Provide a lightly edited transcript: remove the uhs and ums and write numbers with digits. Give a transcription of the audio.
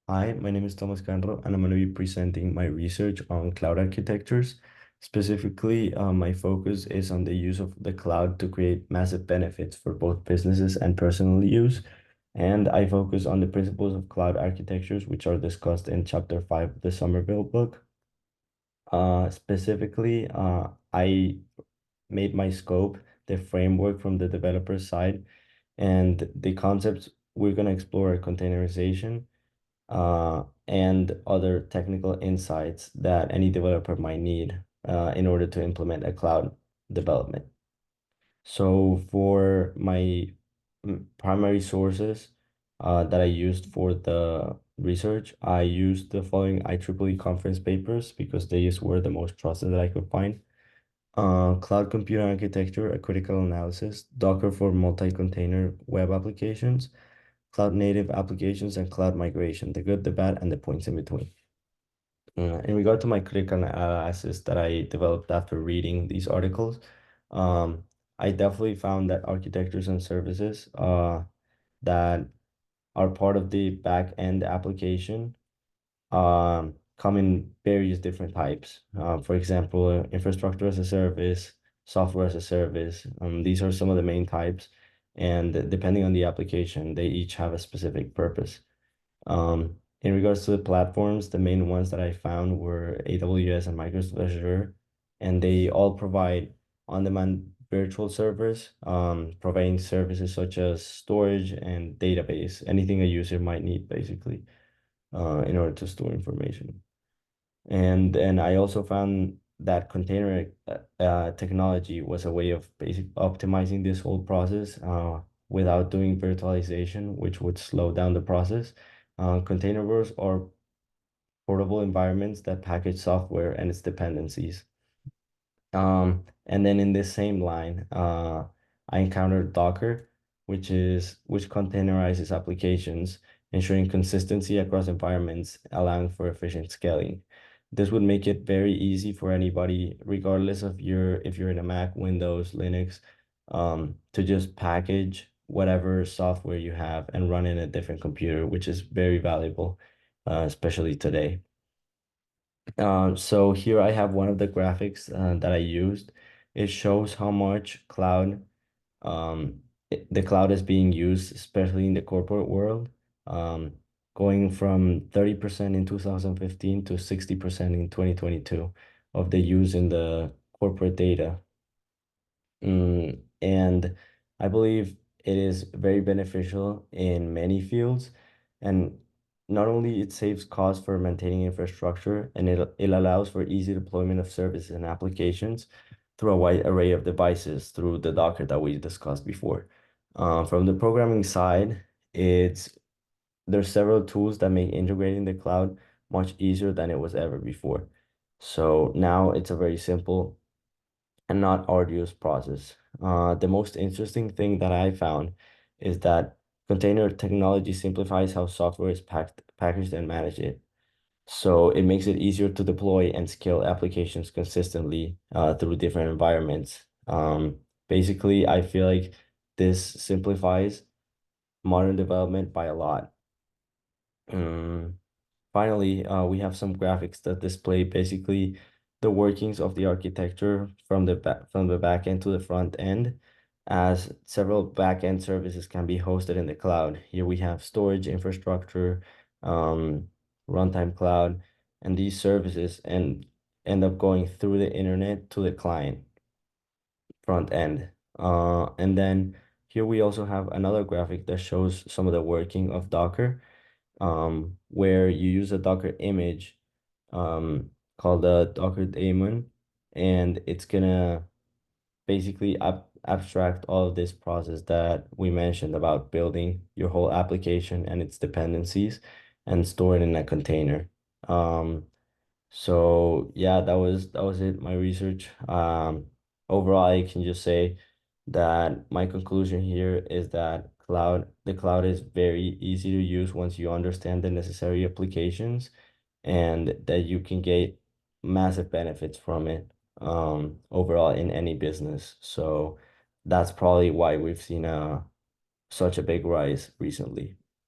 Hi, my name is Thomas Canro, and I'm going to be presenting my research on cloud architectures. Specifically, my focus is on the use of the cloud to create massive benefits for both businesses and personal use. And I focus on the principles of cloud architectures, which are discussed in Chapter 5 of the Somerville book. Specifically, I made my scope the framework from the developer side, and the concepts we're going to explore are containerization and other technical insights that any developer might need in order to implement a cloud development. So for my primary sources that I used for the research, I used the following IEEE conference papers because these were the most trusted that I could find. Cloud Computing Architecture, a Critical Analysis, Docker for Multi-Container Web Applications, Cloud Native Applications, and Cloud Migration, the good, the bad, and the points in between. In regard to my critical analysis that I developed after reading these articles, um, I definitely found that architectures and services that are part of the back end application come in various different types. For example, infrastructure as a service, software as a service. These are some of the main types, and depending on the application, they each have a specific purpose. In regards to the platforms, the main ones that I found were AWS and Microsoft Azure, and they all provide on-demand virtual servers, providing services such as storage and database, anything a user might need basically, in order to store information. And then I also found that container technology was a way of basic optimizing this whole process without doing virtualization, which would slow down the process. Containers are portable environments that package software and its dependencies. And then in this same line, I encountered Docker, which containerizes applications, ensuring consistency across environments, allowing for efficient scaling. This would make it very easy for anybody, regardless of if you're in a Mac, Windows, Linux, to just package whatever software you have and run in a different computer, which is very valuable, especially today. So here I have one of the graphics that I used. It shows how much the cloud is being used, especially in the corporate world, um, going from 30% in 2015 to 60% in 2022 of the use in the corporate data. And I believe it is very beneficial in many fields. And not only it saves costs for maintaining infrastructure, and it allows for easy deployment of services and applications through a wide array of devices through the Docker that we discussed before. From the programming side, there's several tools that make integrating the cloud much easier than it was ever before. So now it's a very simple and not arduous process. The most interesting thing that I found is that container technology simplifies how software is packaged, and managed it. So it makes it easier to deploy and scale applications consistently through different environments. Basically, I feel like this simplifies modern development by a lot. Um, Finally, we have some graphics that display basically the workings of the architecture from the back end to the front end, as several back end services can be hosted in the cloud. Here we have storage infrastructure, um, runtime cloud, and these services end up going through the internet to the client front end. And then here we also have another graphic that shows some of the working of Docker, where you use a Docker image called a Docker daemon, and it's gonna basically abstract all of this process that we mentioned about building your whole application and its dependencies and store it in a container. So yeah, that was it, my research. Overall, I can just say that my conclusion here is that the cloud is very easy to use once you understand the necessary applications, and that you can get massive benefits from it overall in any business. So that's probably why we've seen such a big rise recently.